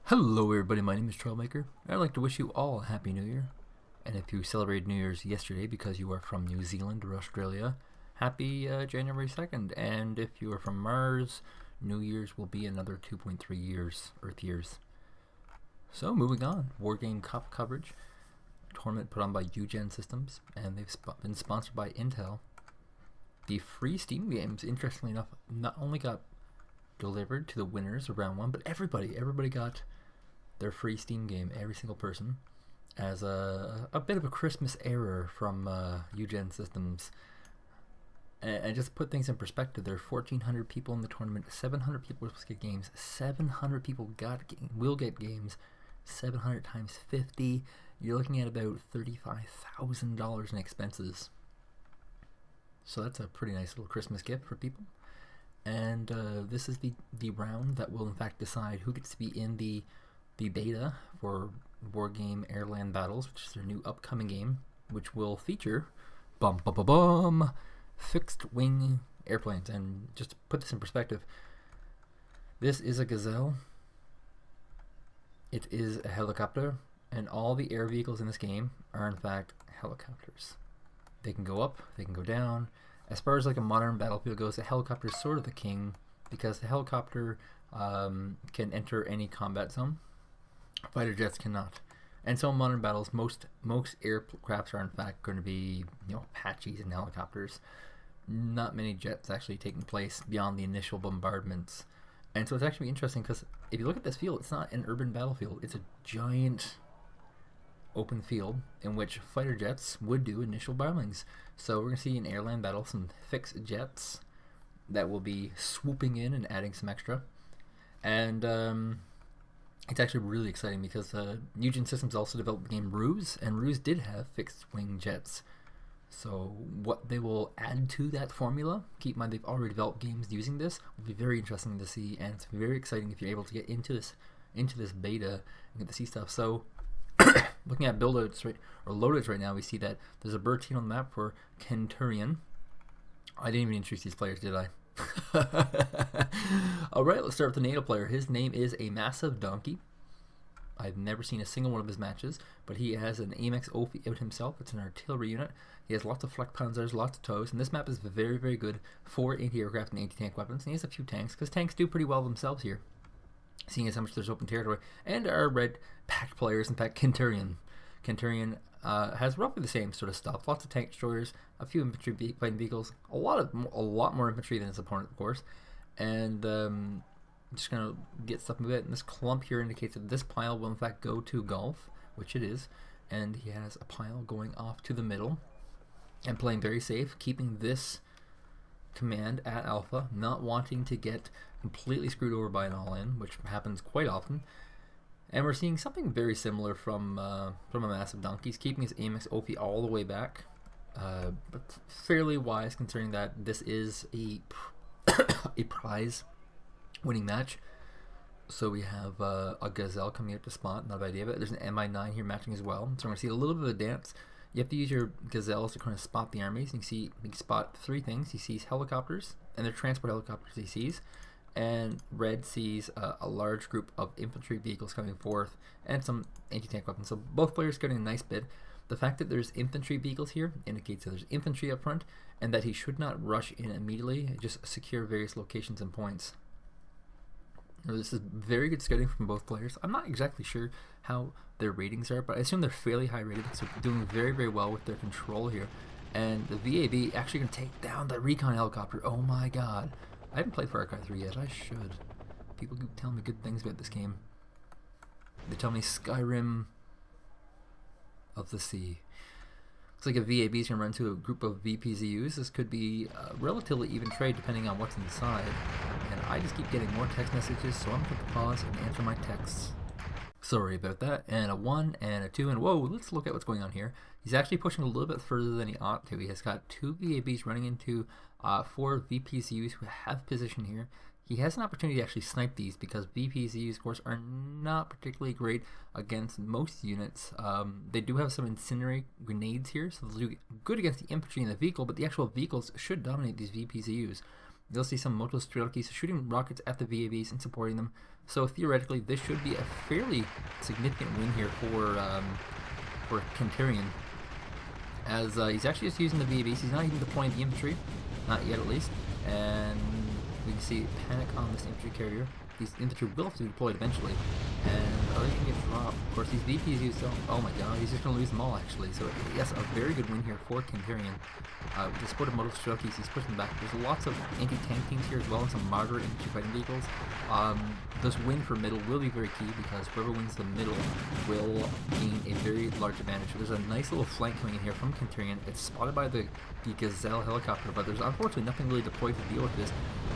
Hello everybody, my name is Troublemaker. I'd like to wish you all a Happy New Year. And if you celebrated New Year's yesterday because you are from New Zealand or Australia, Happy January 2nd. And if you are from Mars, New Year's will be another 2.3 years, Earth years. So moving on, Wargame Cup coverage. Tournament put on by Eugen Systems, and they've been sponsored by Intel. The free Steam games, interestingly enough, not only got delivered to the winners of round one, but everybody got their free Steam game, every single person, as a bit of a Christmas error from Eugen Systems. And just to put things in perspective, there are 1,400 people in the tournament, 700 people will get games, 700 people will get games, 700 times 50, you're looking at about $35,000 in expenses. So that's a pretty nice little Christmas gift for people. And this is the round that will in fact decide who gets to be in the beta for Wargame Airland Battles, which is their new upcoming game, which will feature fixed wing airplanes. And just to put this in perspective, this is a Gazelle, it is a helicopter, and all the air vehicles in this game are in fact helicopters. They can go up, they can go down. As far as like a modern battlefield goes, the helicopter is sort of the king, because the helicopter can enter any combat zone. Fighter jets cannot. And so in modern battles, most aircrafts are in fact going to be, Apaches and helicopters. Not many jets actually taking place beyond the initial bombardments. And so it's actually interesting because if you look at this field, it's not an urban battlefield. It's a giant open field in which fighter jets would do initial bombings. So we're going to see in Airland Battle some fixed jets that will be swooping in and adding some extra. And it's actually really exciting because Eugen Systems also developed the game Ruse, and Ruse did have fixed wing jets. So what they will add to that formula, keep in mind they've already developed games using this, will be very interesting to see, and it's very exciting if you're able to get into this beta and get to see stuff. So looking at loadouts right now, we see that there's a bird team on the map for Kenturion. I didn't even introduce these players, did I? Alright, let's start with the nato player. His name is aMassiveDonkey. I've never seen a single one of his matches, but he has an aMassiveDonkey out himself. It's an artillery unit. He has lots of Flakpanzers, lots of tows, and this map is very, very good for anti-aircraft and anti-tank weapons. And he has a few tanks, because tanks do pretty well themselves here, seeing as how much there's open territory. And our red pact players, in fact, Kenturion. Kenturion has roughly the same sort of stuff. Lots of tank destroyers, a few infantry fighting vehicles, a lot more infantry than his opponent, of course. And just gonna get stuff moving. And this clump here indicates that this pile will in fact go to Gulf, which it is. And he has a pile going off to the middle and playing very safe, keeping this command at alpha, not wanting to get completely screwed over by an all-in, which happens quite often. And we're seeing something very similar from aMassiveDonkey. He's keeping his aMassiveDonkey all the way back, but fairly wise considering that this is a prize winning match. So we have a Gazelle coming out to spot, not a bad idea, but there's an Mi-9 here matching as well. So we're going to see a little bit of a dance. You have to use your Gazelles to kind of spot the armies. You can spot three things. He sees helicopters, and they're transport helicopters he sees. And red sees a large group of infantry vehicles coming forth and some anti-tank weapons. So both players getting a nice bid. The fact that there's infantry vehicles here indicates that there's infantry up front and that he should not rush in immediately, just secure various locations and points. This is very good scouting from both players. I'm not exactly sure how their ratings are, but I assume they're fairly high rated, so they're doing very, very well with their control here. And the VAB actually going to take down the recon helicopter. Oh my god. I haven't played Far Cry 3 yet. I should. People keep telling me good things about this game. They tell me Skyrim of the sea. Looks like a VAB is going to run into a group of VPZUs. This could be a relatively even trade depending on what's inside. And I just keep getting more text messages, so I'm going to pause and answer my texts. Sorry about that. And a 1 and a 2, and whoa, let's look at what's going on here. He's actually pushing a little bit further than he ought to. He has got two VABs running into 4 VPZUs who have position here. He has an opportunity to actually snipe these because VPZUs, of course, are not particularly great against most units. They do have some incendiary grenades here, so they'll do good against the infantry in the vehicle, but the actual vehicles should dominate these VPZUs. You'll see some moto strelkies shooting rockets at the VAVs and supporting them. So theoretically, this should be a fairly significant win here for Kenturion, as he's actually just using the VAVs. He's not even deploying the infantry, not yet at least. And we can see panic on this infantry carrier. These infantry will have to be deployed eventually, and are they going to get dropped? Of course, these VPs used. Oh my god, he's just going to lose them all actually. So yes, a very good win here for Kenturion. With the support of motor strelkies, he's pushing back. There's lots of anti-tank teams here as well, and some moderate infantry fighting vehicles. This win for middle will be very key, because whoever wins the middle will gain a very large advantage. There's a nice little flank coming in here from Kenturion. It's spotted by the Gazelle helicopter, but there's unfortunately nothing really deployed to deal with this.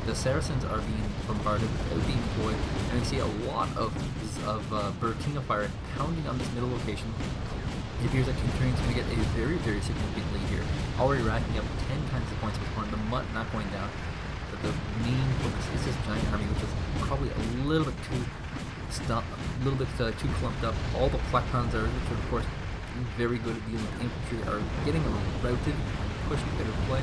The Saracens are being bombarded, without being deployed, and we see a lot of King of Fire pounding on this middle location. It appears that Kenturion's going to get a very, very significant lead here, already racking up 10 times the points with the Mutt not going down. But the main focus is this giant army, which is probably a little bit too too clumped up. All the flak panzers, which are of course very good at dealing with infantry, are getting routed, pushed out of play,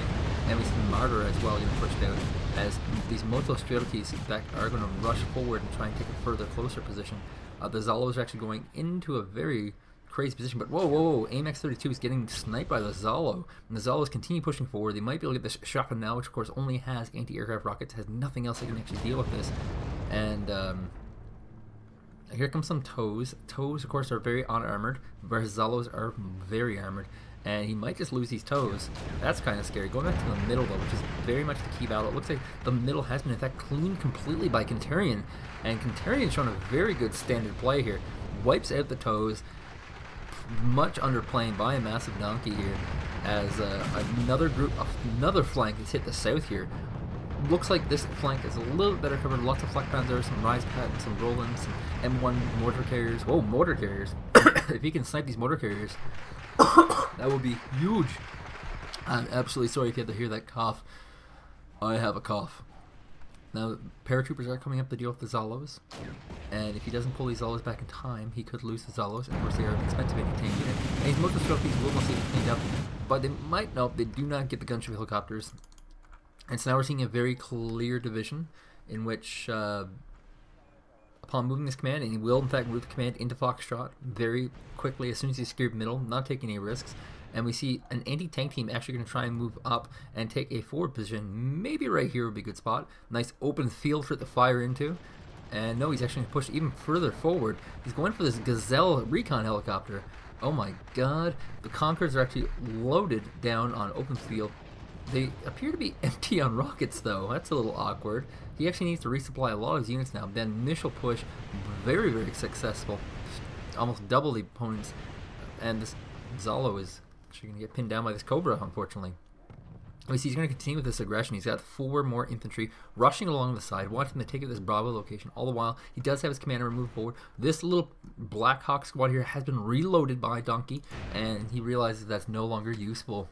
and we see Martyr as well getting pushed out, as these moto strelkies in fact are going to rush forward and try and take a further closer position. The Zallos are actually going into a very crazy position, but whoa, aMassiveDonkey is getting sniped by the Zallo, and the Zallos continue pushing forward. They might be able to get this shotgun now, which of course only has anti-aircraft rockets, has nothing else that can actually deal with this. And here comes some toes. Toes, of course, are very unarmored, whereas Zallos are very armored, and he might just lose these toes. That's kind of scary. Going back to the middle, though, which is very much the key battle, it looks like the middle has been, in fact, cleaned completely by Kenturion, and Kenturion's shown a very good standard play here. Wipes out the toes, much underplaying by aMassiveDonkey here, as another flank has hit the south here. Looks like this flank is a little bit better covered. Lots of flak panzers, some rise pat, some Rolands, some M1 mortar carriers. Whoa, mortar carriers! If he can snipe these mortar carriers, that would be huge. I'm absolutely sorry if you had to hear that cough. I have a cough. Now, paratroopers are coming up to deal with the Zallos, and if he doesn't pull these Zallos back in time, he could lose the Zallos, and of course they are an expensive anti-tank unit. And these motor strelkies will mostly be cleaned up, but they might not, they do not get the gunship helicopters. And so now we're seeing a very clear division, in which, upon moving this command, and he will in fact move the command into Foxtrot very quickly as soon as he's secured middle, not taking any risks. And we see an anti-tank team actually going to try and move up and take a forward position. Maybe right here would be a good spot. Nice open field for it to fire into. And no, he's actually going to push even further forward. He's going for this Gazelle recon helicopter. Oh my god. The Conquerors are actually loaded down on open field. They appear to be empty on rockets, though. That's a little awkward. He actually needs to resupply a lot of his units now. The initial push, very, very successful. Almost double the opponents. And this Zallo is actually going to get pinned down by this Cobra, unfortunately. We see he's going to continue with this aggression. He's got 4 more infantry rushing along the side, wanting to take this Bravo location. All the while, he does have his commander move forward. This little Black Hawk squad here has been reloaded by Donkey, and he realizes that's no longer useful.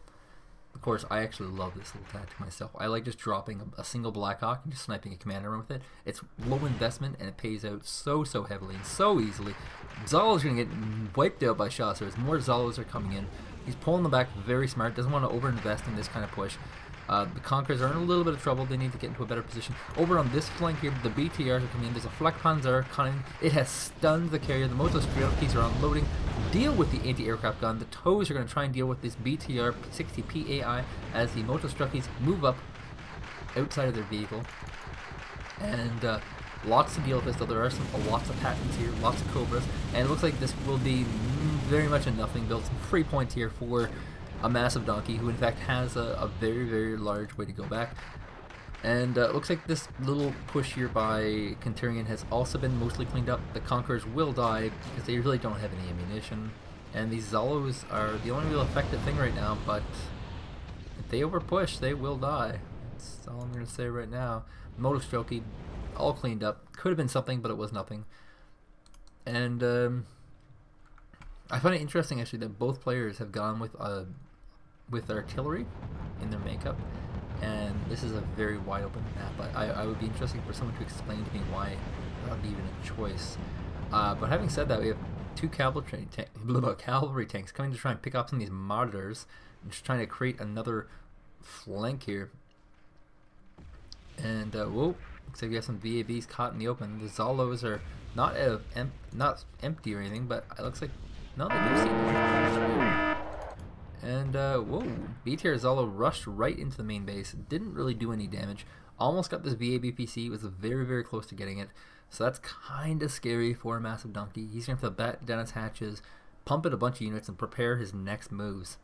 Of course, I actually love this little tactic myself. I like just dropping a single Black Hawk and just sniping a commander with it. It's low investment, and it pays out so heavily and so easily. Zallo's going to get wiped out by Chasseurs. More Zallos are coming in. He's pulling them back very smart. Doesn't want to overinvest in this kind of push. The Conquerors are in a little bit of trouble. They need to get into a better position. Over on this flank here, the BTRs are coming in. There's a Flak Panzer coming. It has stunned the carrier. The motor strelkies are unloading. Deal with the anti-aircraft gun. The toes are going to try and deal with this BTR 60 PAI as the motor strelkies move up outside of their vehicle. And lots to deal with this, though there are lots of patents here, lots of Cobras, and it looks like this will be very much a nothing build. Some free points here for aMassiveDonkey, who in fact has a very, very large way to go back. And it looks like this little push here by Kenturion has also been mostly cleaned up. The Conquerors will die because they really don't have any ammunition, and these Zallos are the only real effective thing right now, but if they overpush, they will die. That's all I'm going to say right now. Motor strelky, all cleaned up. Could have been something, but it was nothing. And I find it interesting actually that both players have gone with artillery in their makeup, and this is a very wide open map. I would be interested for someone to explain to me why that would be even a choice. But having said that, we have 2 cavalry tanks coming to try and pick up some of these monitors and just trying to create another flank here. And whoa, looks like we have some VABs caught in the open. The Zolos are not not empty or anything, but it looks like no, they do seem to. And whoa, B-tier Zolo rushed right into the main base. Didn't really do any damage. Almost got this VAB PC. Was very, very close to getting it. So that's kind of scary for aMassiveDonkey. He's going to have to bat down his hatches, pump in a bunch of units, and prepare his next moves.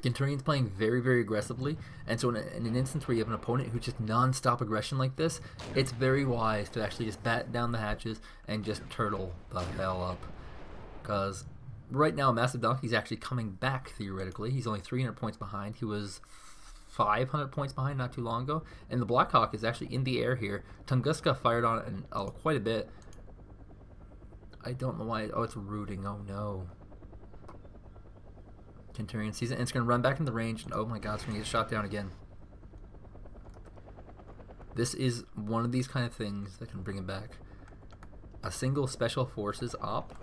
Kenturion's playing very, very aggressively, and so in an instance where you have an opponent who's just non-stop aggression like this, it's very wise to actually just bat down the hatches and just turtle the hell up. Because right now aMassiveDonkey's actually coming back theoretically. He's only 300 points behind. He was 500 points behind not too long ago, and the Blackhawk is actually in the air here. Tunguska fired on it quite a bit. I don't know why. Oh, it's rooting. Oh no. Kenturion sees it, and it's going to run back in the range, and oh my god, it's going to get shot down again. This is one of these kind of things that can bring it back. A single Special Forces op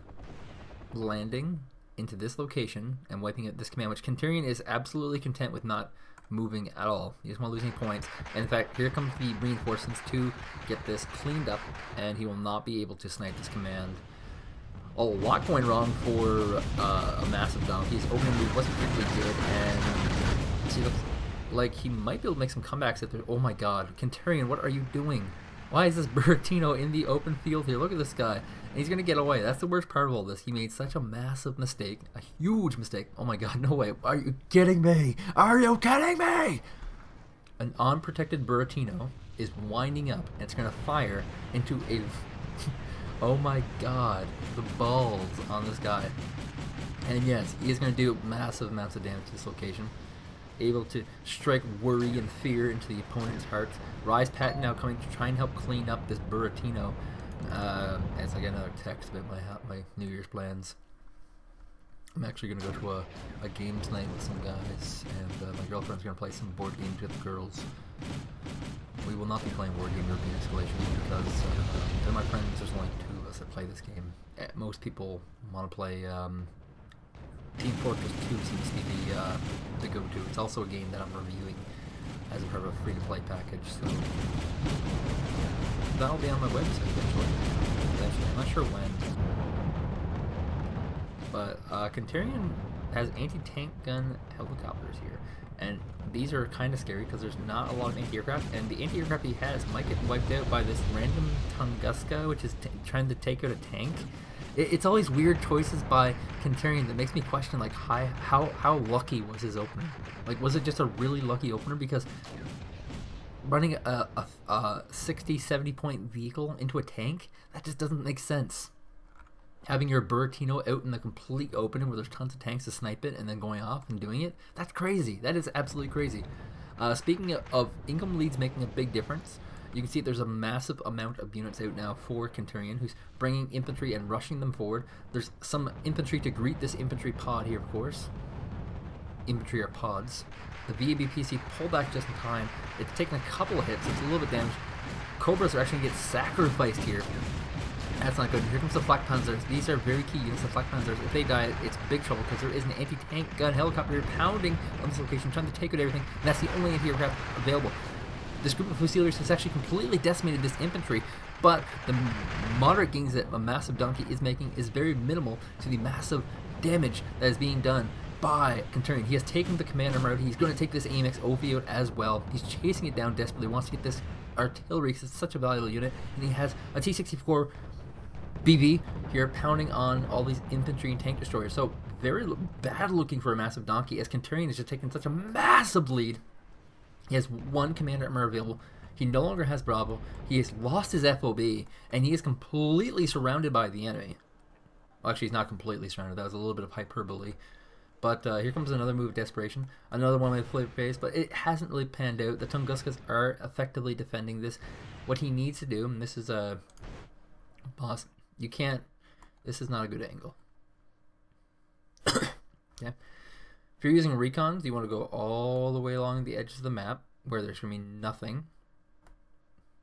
landing into this location and wiping out this command, which Kenturion is absolutely content with not moving at all. He doesn't want to lose any points. And in fact, here comes the reinforcements to get this cleaned up, and he will not be able to snipe this command. A lot going wrong for aMassiveDonkey. His opening move wasn't particularly good, and he looks like he might be able to make some comebacks if there. Oh my god, Kenturion, what are you doing? Why is this Buratino in the open field here? Look at this guy. And he's going to get away. That's the worst part of all this. He made such a massive mistake. A huge mistake. Oh my god, no way. Are you kidding me? Are you kidding me? An unprotected Buratino is winding up, and it's going to fire into a... Oh my god, the balls on this guy. And yes, he is going to do massive amounts of damage to this location. Able to strike worry and fear into the opponent's hearts. Rise Pat now coming to try and help clean up this Buratino. As I get another text about my New Year's plans. I'm actually going to go to a game tonight with some guys, and my girlfriend's going to play some board games with the girls. We will not be playing Wargame or escalation because they're my friends. There's only 2 of us that play this game. Most people want to play Team Fortress 2 seems to be the go-to. It's also a game that I'm reviewing as a part of a free-to-play package, so that'll be on my website eventually. I'm not sure when. But Kenturion has anti-tank gun helicopters here, and these are kind of scary because there's not a lot of anti-aircraft, and the anti-aircraft he has might get wiped out by this random Tunguska, which is trying to take out a tank. It's always weird choices by Kenturion that makes me question, like, how lucky was his opener? Like, was it just a really lucky opener? Because running a 60, 70 point vehicle into a tank, that just doesn't make sense. Having your Buratino out in the complete open where there's tons of tanks to snipe it and then going off and doing it, that's crazy. That is absolutely crazy. Speaking of income leads making a big difference, you can see there's a massive amount of units out now for Kenturion, who's bringing infantry and rushing them forward. There's some infantry to greet this infantry pod here, of course. Infantry are pods. The VAB PC pulled back just in time. It's taken a couple of hits. It's a little bit damaged. Cobras are actually going to get sacrificed here. That's not good. Here comes the Flak Panzers. These are very key units, the Flak Panzers. If they die, it's big trouble because there is an anti-tank gun helicopter pounding on this location, trying to take out everything, and that's the only anti-aircraft available. This group of Fusiliers has actually completely decimated this infantry, but the moderate gains that aMassiveDonkey is making is very minimal to the massive damage that is being done by Kenturion. He has taken the commander out. He's going to take this AMX OV out as well. He's chasing it down desperately, wants to get this artillery because it's such a valuable unit, and he has a T-64 BV here pounding on all these infantry and tank destroyers. So very bad looking for aMassiveDonkey as Kenturion is just taking such a massive lead. He has 1 commander armor available. He no longer has Bravo. He has lost his FOB, and he is completely surrounded by the enemy. Well, actually, he's not completely surrounded. That was a little bit of hyperbole. But here comes another move of desperation. Another one with flavor phase, but it hasn't really panned out. The Tunguskas are effectively defending this. What he needs to do, and this is a... boss, you can't... This is not a good angle. Okay. If you're using recons, you want to go all the way along the edges of the map where there's going to be nothing.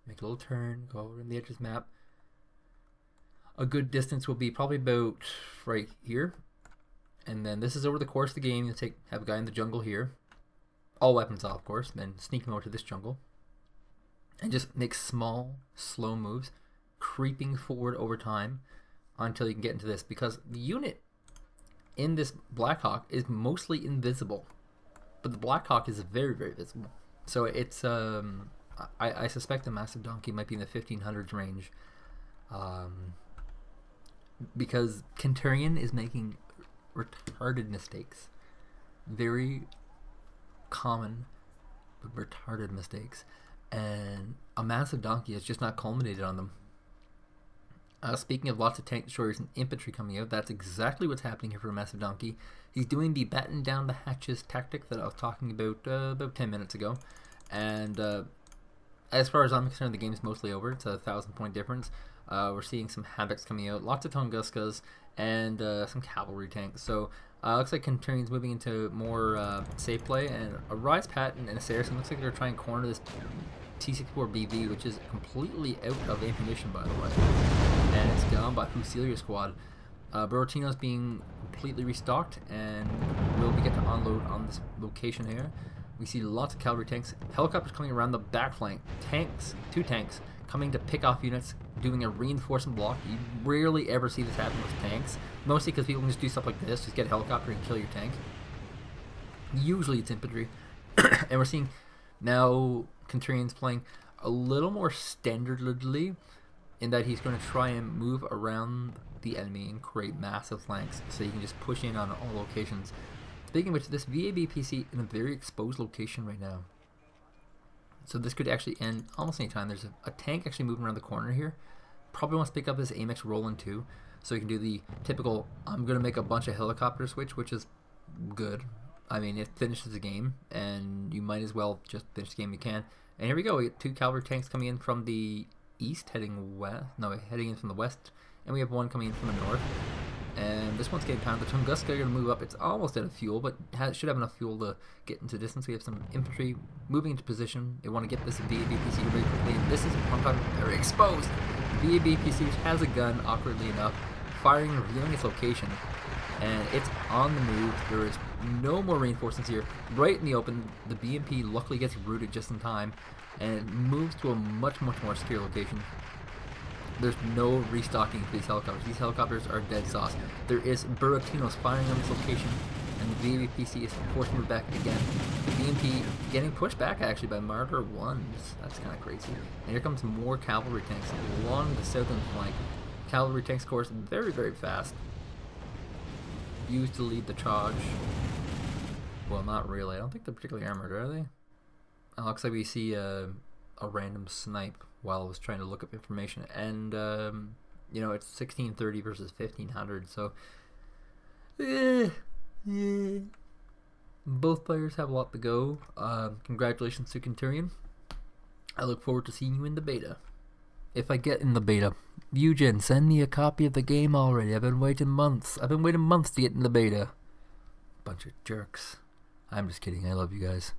Make a little turn, go over in the edges of the map. A good distance will be probably about right here. And then this is over the course of the game. You'll have a guy in the jungle here. All weapons off, of course. Then sneak him over to this jungle. and just make small, slow moves, creeping forward over time until you can get into this, because the unit in this Blackhawk is mostly invisible, but the Blackhawk is very, very visible. So it's I suspect the aMassiveDonkey might be in the 1500s range, because Kenturion is making retarded mistakes, very common but retarded mistakes, and aMassiveDonkey has just not culminated on them. Speaking of lots of tank destroyers and infantry coming out, that's exactly what's happening here for aMassiveDonkey. He's doing the batten down the hatches tactic that I was talking about 10 minutes ago. And as far as I'm concerned, the game's mostly over. It's a 1,000-point difference. We're seeing some Havocs coming out, lots of Tunguskas, and some cavalry tanks. So looks like Kenturion's moving into more safe play, and a Rise Patent and a Saracen. Looks like they're trying to corner this T-64BV, which is completely out of ammunition, by the way, and it's gone by Fusilia Squad. Buratino's being completely restocked, and we'll begin to unload on this location here. We see lots of cavalry tanks, helicopters coming around the back flank, tanks, 2 tanks coming to pick off units, doing a reinforcement block. You rarely ever see this happen with tanks, mostly because people can just do stuff like this, just get a helicopter and kill your tank. Usually it's infantry. And we're seeing now Kenturion's playing a little more standardly, in that he's going to try and move around the enemy and create massive flanks so you can just push in on all locations. Speaking of which, this VAB-PC in a very exposed location right now. So this could actually end almost any time. There's a tank actually moving around the corner here. Probably wants to pick up his AMX Roland too, so you can do the typical, I'm going to make a bunch of helicopter switch, which is good. I mean, it finishes the game, and you might as well just finish the game you can. And here we go. We get 2 cavalry tanks coming in from the east, heading in from the west, and we have 1 coming in from the north. And this one's getting pounded. The Tunguska are going to move up. It's almost out of fuel, but should have enough fuel to get into distance. We have some infantry moving into position. They want to get this VAB-PC very quickly, and this is one time very exposed. VAB-PC, which has a gun, awkwardly enough, firing and revealing its location, and it's on the move. There is no more reinforcements here. Right in the open, the BMP luckily gets routed just in time, and it moves to a much, much more secure location. There's no restocking for these helicopters. These helicopters are dead sauce. There is Buratinos firing on this location, and the VAB-PC is forced to move back again. The BMP getting pushed back actually by Martyr 1s. That's kind of crazy. And here comes more cavalry tanks along the southern flank. Cavalry tanks, of course, very, very fast. Used to lead the charge. Well, not really. I don't think they're particularly armored, are they? It looks like we see a random snipe while I was trying to look up information, and you know, it's 1630 versus 1500, so both players have a lot to go. Congratulations to Kenturion. I look forward to seeing you in the beta, if I get in the beta. Eugen, send me a copy of the game already. I've been waiting months to get in the beta. Bunch of jerks. I'm just kidding. I love you guys.